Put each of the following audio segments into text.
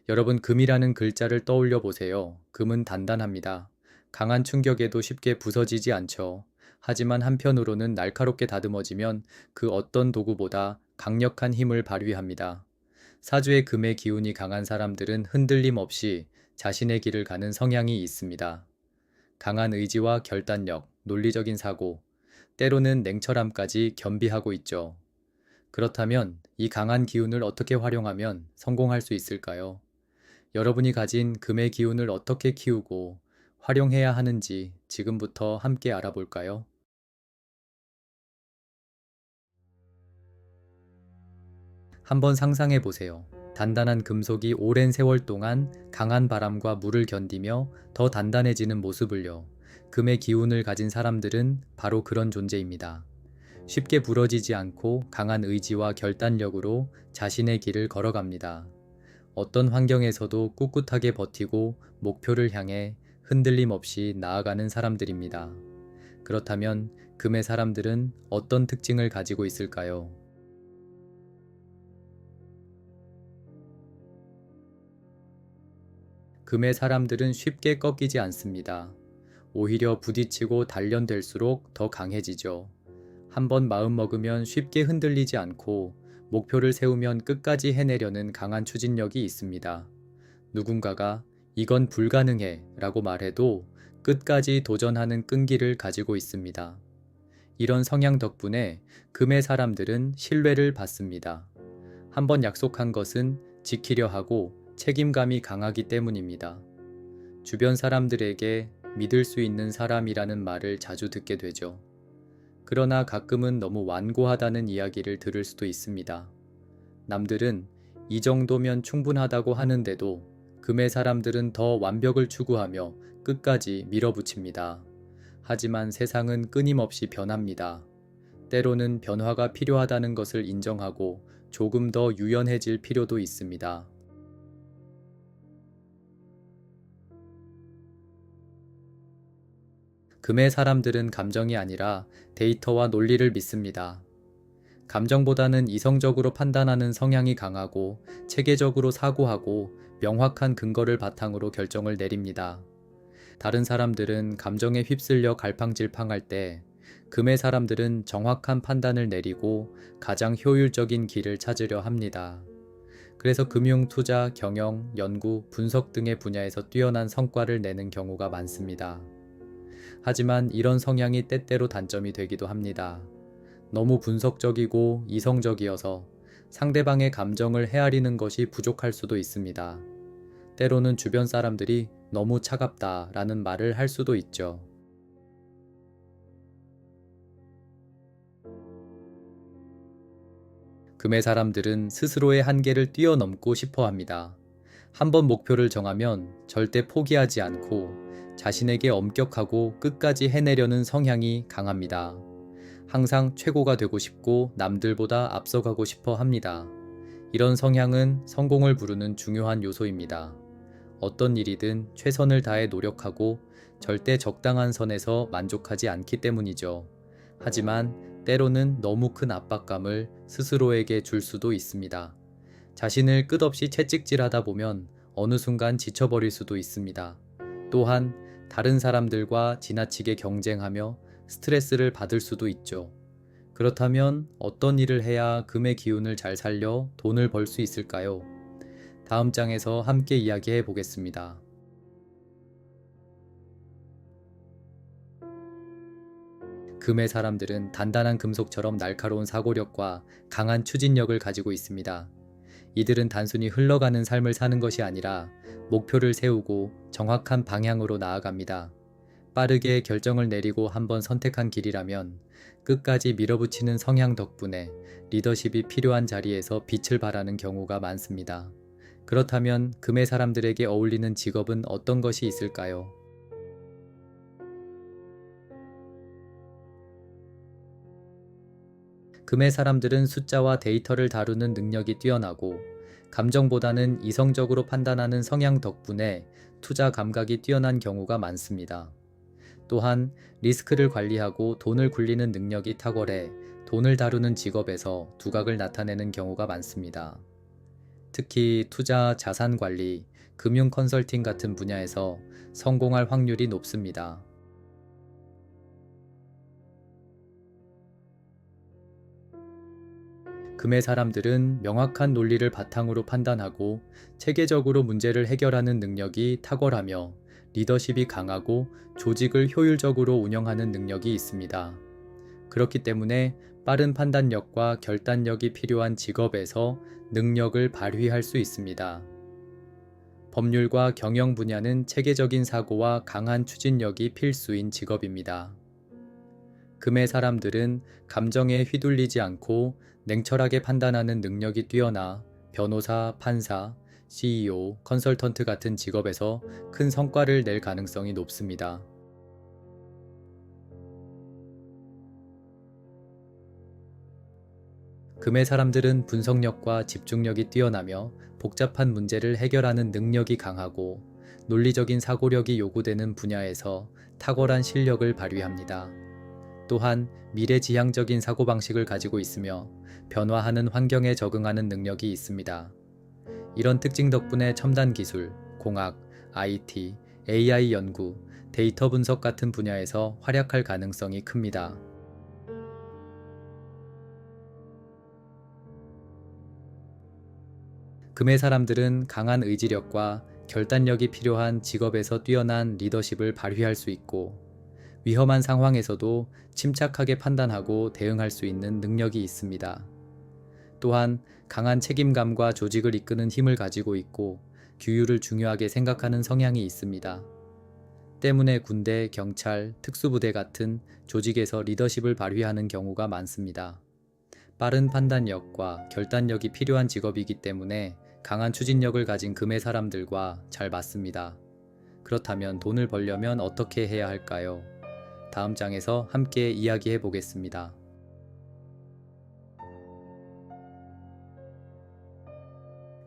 여러분, 금이라는 글자를 떠올려 보세요. 금은 단단합니다. 강한 충격에도 쉽게 부서지지 않죠. 하지만 한편으로는 날카롭게 다듬어지면 그 어떤 도구보다 강력한 힘을 발휘합니다. 사주의 금의 기운이 강한 사람들은 흔들림 없이 자신의 길을 가는 성향이 있습니다. 강한 의지와 결단력, 논리적인 사고, 때로는 냉철함까지 겸비하고 있죠. 그렇다면 이 강한 기운을 어떻게 활용하면 성공할 수 있을까요? 여러분이 가진 금의 기운을 어떻게 키우고 활용해야 하는지 지금부터 함께 알아볼까요? 한번 상상해 보세요. 단단한 금속이 오랜 세월 동안 강한 바람과 물을 견디며 더 단단해지는 모습을요. 금의 기운을 가진 사람들은 바로 그런 존재입니다. 쉽게 부러지지 않고 강한 의지와 결단력으로 자신의 길을 걸어갑니다. 어떤 환경에서도 꿋꿋하게 버티고 목표를 향해 흔들림 없이 나아가는 사람들입니다. 그렇다면 금의 사람들은 어떤 특징을 가지고 있을까요? 금의 사람들은 쉽게 꺾이지 않습니다. 오히려 부딪히고 단련될수록 더 강해지죠. 한번 마음먹으면 쉽게 흔들리지 않고 목표를 세우면 끝까지 해내려는 강한 추진력이 있습니다. 누군가가 이건 불가능해 라고 말해도 끝까지 도전하는 끈기를 가지고 있습니다. 이런 성향 덕분에 금의 사람들은 신뢰를 받습니다. 한번 약속한 것은 지키려 하고 책임감이 강하기 때문입니다. 주변 사람들에게 믿을 수 있는 사람이라는 말을 자주 듣게 되죠. 그러나 가끔은 너무 완고하다는 이야기를 들을 수도 있습니다. 남들은 이 정도면 충분하다고 하는데도 금의 사람들은 더 완벽을 추구하며 끝까지 밀어붙입니다. 하지만 세상은 끊임없이 변합니다. 때로는 변화가 필요하다는 것을 인정하고 조금 더 유연해질 필요도 있습니다. 금의 사람들은 감정이 아니라 데이터와 논리를 믿습니다. 감정보다는 이성적으로 판단하는 성향이 강하고 체계적으로 사고하고 명확한 근거를 바탕으로 결정을 내립니다. 다른 사람들은 감정에 휩쓸려 갈팡질팡할 때 금의 사람들은 정확한 판단을 내리고 가장 효율적인 길을 찾으려 합니다. 그래서 금융, 투자, 경영, 연구, 분석 등의 분야에서 뛰어난 성과를 내는 경우가 많습니다. 하지만 이런 성향이 때때로 단점이 되기도 합니다. 너무 분석적이고 이성적이어서 상대방의 감정을 헤아리는 것이 부족할 수도 있습니다. 때로는 주변 사람들이 너무 차갑다라는 말을 할 수도 있죠. 금의 사람들은 스스로의 한계를 뛰어넘고 싶어 합니다. 한번 목표를 정하면 절대 포기하지 않고 자신에게 엄격하고 끝까지 해내려는 성향이 강합니다. 항상 최고가 되고 싶고 남들보다 앞서가고 싶어 합니다. 이런 성향은 성공을 부르는 중요한 요소입니다. 어떤 일이든 최선을 다해 노력하고 절대 적당한 선에서 만족하지 않기 때문이죠. 하지만 때로는 너무 큰 압박감을 스스로에게 줄 수도 있습니다. 자신을 끝없이 채찍질하다 보면 어느 순간 지쳐버릴 수도 있습니다. 또한 다른 사람들과 지나치게 경쟁하며 스트레스를 받을 수도 있죠. 그렇다면 어떤 일을 해야 금의 기운을 잘 살려 돈을 벌 수 있을까요? 다음 장에서 함께 이야기해 보겠습니다. 금의 사람들은 단단한 금속처럼 날카로운 사고력과 강한 추진력을 가지고 있습니다. 이들은 단순히 흘러가는 삶을 사는 것이 아니라 목표를 세우고 정확한 방향으로 나아갑니다. 빠르게 결정을 내리고 한번 선택한 길이라면 끝까지 밀어붙이는 성향 덕분에 리더십이 필요한 자리에서 빛을 발하는 경우가 많습니다. 그렇다면 금의 사람들에게 어울리는 직업은 어떤 것이 있을까요? 금의 사람들은 숫자와 데이터를 다루는 능력이 뛰어나고 감정보다는 이성적으로 판단하는 성향 덕분에 투자 감각이 뛰어난 경우가 많습니다. 또한 리스크를 관리하고 돈을 굴리는 능력이 탁월해 돈을 다루는 직업에서 두각을 나타내는 경우가 많습니다. 특히 투자, 자산 관리, 금융 컨설팅 같은 분야에서 성공할 확률이 높습니다. 금의 사람들은 명확한 논리를 바탕으로 판단하고 체계적으로 문제를 해결하는 능력이 탁월하며 리더십이 강하고 조직을 효율적으로 운영하는 능력이 있습니다. 그렇기 때문에 빠른 판단력과 결단력이 필요한 직업에서 능력을 발휘할 수 있습니다. 법률과 경영 분야는 체계적인 사고와 강한 추진력이 필수인 직업입니다. 금의 사람들은 감정에 휘둘리지 않고 냉철하게 판단하는 능력이 뛰어나 변호사, 판사, CEO, 컨설턴트 같은 직업에서 큰 성과를 낼 가능성이 높습니다. 금의 사람들은 분석력과 집중력이 뛰어나며 복잡한 문제를 해결하는 능력이 강하고 논리적인 사고력이 요구되는 분야에서 탁월한 실력을 발휘합니다. 또한 미래지향적인 사고방식을 가지고 있으며 변화하는 환경에 적응하는 능력이 있습니다. 이런 특징 덕분에 첨단 기술, 공학, IT, AI 연구, 데이터 분석 같은 분야에서 활약할 가능성이 큽니다. 금의 사람들은 강한 의지력과 결단력이 필요한 직업에서 뛰어난 리더십을 발휘할 수 있고 위험한 상황에서도 침착하게 판단하고 대응할 수 있는 능력이 있습니다. 또한 강한 책임감과 조직을 이끄는 힘을 가지고 있고 규율을 중요하게 생각하는 성향이 있습니다. 때문에 군대, 경찰, 특수부대 같은 조직에서 리더십을 발휘하는 경우가 많습니다. 빠른 판단력과 결단력이 필요한 직업이기 때문에 강한 추진력을 가진 금의 사람들과 잘 맞습니다. 그렇다면 돈을 벌려면 어떻게 해야 할까요? 다음 장에서 함께 이야기해 보겠습니다.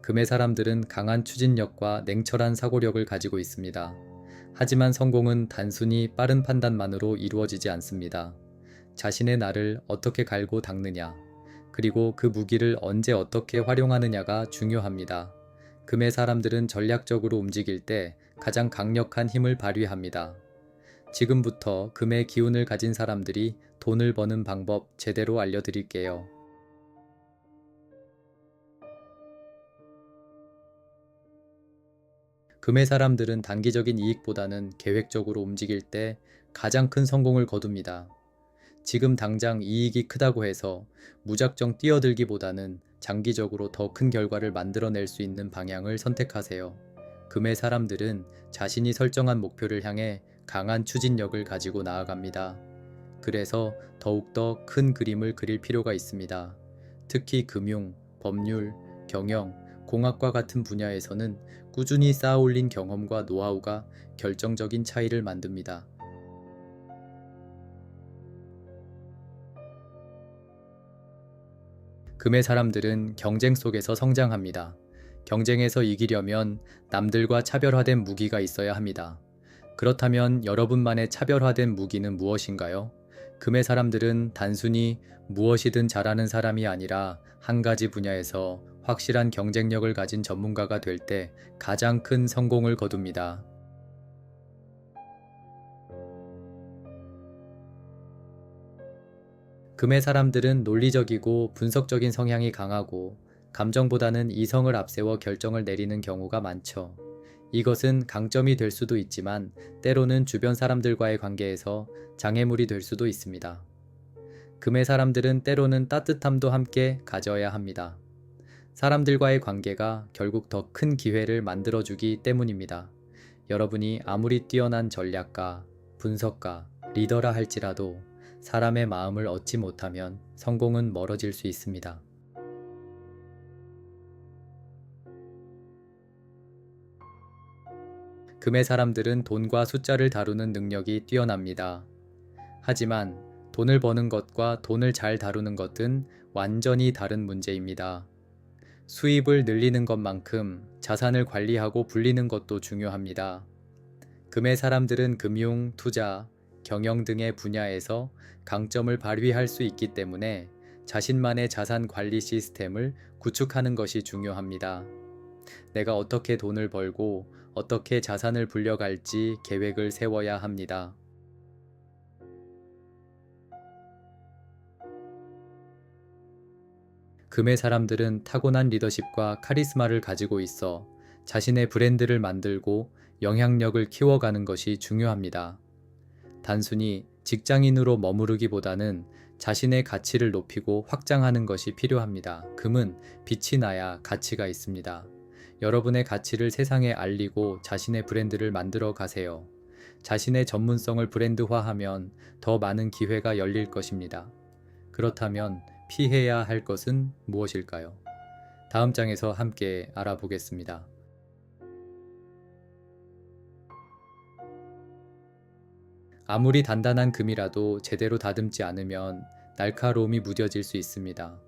금의 사람들은 강한 추진력과 냉철한 사고력을 가지고 있습니다. 하지만 성공은 단순히 빠른 판단만으로 이루어지지 않습니다. 자신의 날을 어떻게 갈고 닦느냐, 그리고 그 무기를 언제 어떻게 활용하느냐가 중요합니다. 금의 사람들은 전략적으로 움직일 때 가장 강력한 힘을 발휘합니다. 지금부터 금의 기운을 가진 사람들이 돈을 버는 방법 제대로 알려드릴게요. 금의 사람들은 단기적인 이익보다는 계획적으로 움직일 때 가장 큰 성공을 거둡니다. 지금 당장 이익이 크다고 해서 무작정 뛰어들기보다는 장기적으로 더 큰 결과를 만들어낼 수 있는 방향을 선택하세요. 금의 사람들은 자신이 설정한 목표를 향해 강한 추진력을 가지고 나아갑니다. 그래서 더욱더 큰 그림을 그릴 필요가 있습니다. 특히 금융, 법률, 경영, 공학과 같은 분야에서는 꾸준히 쌓아올린 경험과 노하우가 결정적인 차이를 만듭니다. 금의 사람들은 경쟁 속에서 성장합니다. 경쟁에서 이기려면 남들과 차별화된 무기가 있어야 합니다. 그렇다면 여러분만의 차별화된 무기는 무엇인가요? 금의 사람들은 단순히 무엇이든 잘하는 사람이 아니라 한 가지 분야에서 확실한 경쟁력을 가진 전문가가 될 때 가장 큰 성공을 거둡니다. 금의 사람들은 논리적이고 분석적인 성향이 강하고 감정보다는 이성을 앞세워 결정을 내리는 경우가 많죠. 이것은 강점이 될 수도 있지만 때로는 주변 사람들과의 관계에서 장애물이 될 수도 있습니다. 금의 사람들은 때로는 따뜻함도 함께 가져야 합니다. 사람들과의 관계가 결국 더 큰 기회를 만들어주기 때문입니다. 여러분이 아무리 뛰어난 전략가, 분석가, 리더라 할지라도 사람의 마음을 얻지 못하면 성공은 멀어질 수 있습니다. 금의 사람들은 돈과 숫자를 다루는 능력이 뛰어납니다. 하지만 돈을 버는 것과 돈을 잘 다루는 것은 완전히 다른 문제입니다. 수입을 늘리는 것만큼 자산을 관리하고 불리는 것도 중요합니다. 금의 사람들은 금융, 투자, 경영 등의 분야에서 강점을 발휘할 수 있기 때문에 자신만의 자산 관리 시스템을 구축하는 것이 중요합니다. 내가 어떻게 돈을 벌고 어떻게 자산을 불려갈지 계획을 세워야 합니다. 금의 사람들은 타고난 리더십과 카리스마를 가지고 있어 자신의 브랜드를 만들고 영향력을 키워가는 것이 중요합니다. 단순히 직장인으로 머무르기보다는 자신의 가치를 높이고 확장하는 것이 필요합니다. 금은 빛이 나야 가치가 있습니다. 여러분의 가치를 세상에 알리고 자신의 브랜드를 만들어 가세요. 자신의 전문성을 브랜드화하면 더 많은 기회가 열릴 것입니다. 그렇다면 피해야 할 것은 무엇일까요? 다음 장에서 함께 알아보겠습니다. 아무리 단단한 금이라도 제대로 다듬지 않으면 날카로움이 무뎌질 수 있습니다.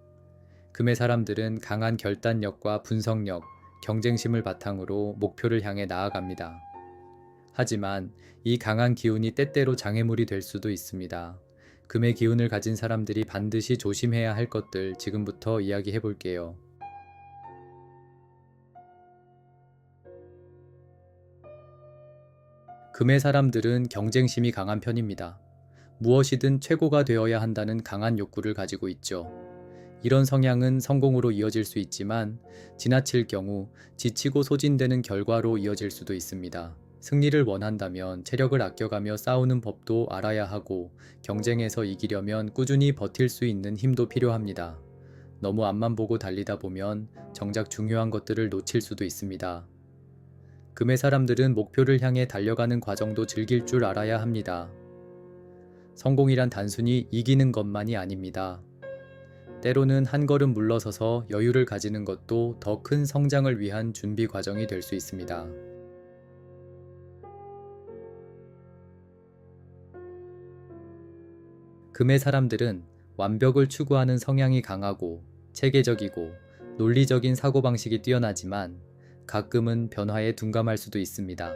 금의 사람들은 강한 결단력과 분석력, 경쟁심을 바탕으로 목표를 향해 나아갑니다. 하지만 이 강한 기운이 때때로 장애물이 될 수도 있습니다. 금의 기운을 가진 사람들이 반드시 조심해야 할 것들 지금부터 이야기해 볼게요. 금의 사람들은 경쟁심이 강한 편입니다. 무엇이든 최고가 되어야 한다는 강한 욕구를 가지고 있죠. 이런 성향은 성공으로 이어질 수 있지만 지나칠 경우 지치고 소진되는 결과로 이어질 수도 있습니다. 승리를 원한다면 체력을 아껴가며 싸우는 법도 알아야 하고 경쟁에서 이기려면 꾸준히 버틸 수 있는 힘도 필요합니다. 너무 앞만 보고 달리다 보면 정작 중요한 것들을 놓칠 수도 있습니다. 금의 사람들은 목표를 향해 달려가는 과정도 즐길 줄 알아야 합니다. 성공이란 단순히 이기는 것만이 아닙니다. 때로는 한 걸음 물러서서 여유를 가지는 것도 더 큰 성장을 위한 준비 과정이 될 수 있습니다. 금의 사람들은 완벽을 추구하는 성향이 강하고 체계적이고 논리적인 사고방식이 뛰어나지만 가끔은 변화에 둔감할 수도 있습니다.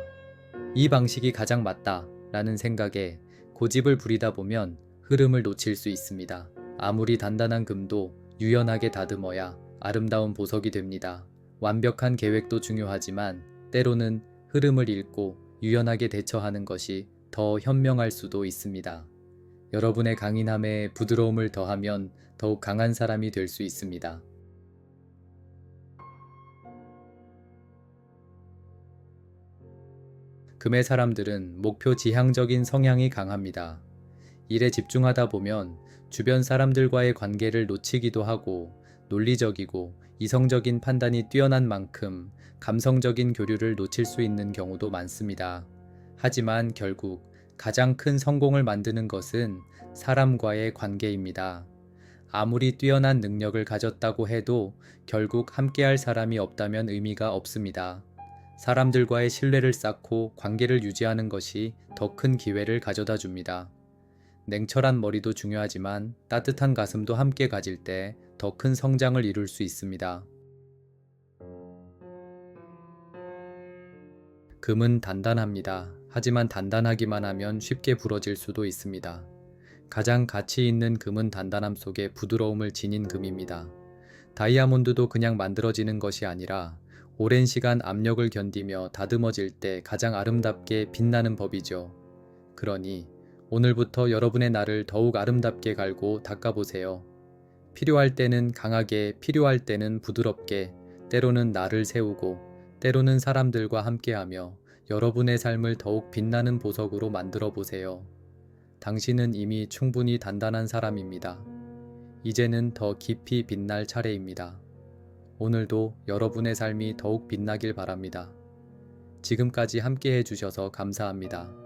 이 방식이 가장 맞다 라는 생각에 고집을 부리다 보면 흐름을 놓칠 수 있습니다. 아무리 단단한 금도 유연하게 다듬어야 아름다운 보석이 됩니다. 완벽한 계획도 중요하지만 때로는 흐름을 읽고 유연하게 대처하는 것이 더 현명할 수도 있습니다. 여러분의 강인함에 부드러움을 더하면 더욱 강한 사람이 될 수 있습니다. 금의 사람들은 목표 지향적인 성향이 강합니다. 일에 집중하다 보면 주변 사람들과의 관계를 놓치기도 하고 논리적이고 이성적인 판단이 뛰어난 만큼 감성적인 교류를 놓칠 수 있는 경우도 많습니다. 하지만 결국 가장 큰 성공을 만드는 것은 사람과의 관계입니다. 아무리 뛰어난 능력을 가졌다고 해도 결국 함께할 사람이 없다면 의미가 없습니다. 사람들과의 신뢰를 쌓고 관계를 유지하는 것이 더 큰 기회를 가져다 줍니다. 냉철한 머리도 중요하지만 따뜻한 가슴도 함께 가질 때 더 큰 성장을 이룰 수 있습니다. 금은 단단합니다. 하지만 단단하기만 하면 쉽게 부러질 수도 있습니다. 가장 가치 있는 금은 단단함 속에 부드러움을 지닌 금입니다. 다이아몬드도 그냥 만들어지는 것이 아니라 오랜 시간 압력을 견디며 다듬어질 때 가장 아름답게 빛나는 법이죠. 그러니 오늘부터 여러분의 날을 더욱 아름답게 갈고 닦아보세요. 필요할 때는 강하게, 필요할 때는 부드럽게, 때로는 나를 세우고, 때로는 사람들과 함께하며 여러분의 삶을 더욱 빛나는 보석으로 만들어 보세요. 당신은 이미 충분히 단단한 사람입니다. 이제는 더 깊이 빛날 차례입니다. 오늘도 여러분의 삶이 더욱 빛나길 바랍니다. 지금까지 함께 해주셔서 감사합니다.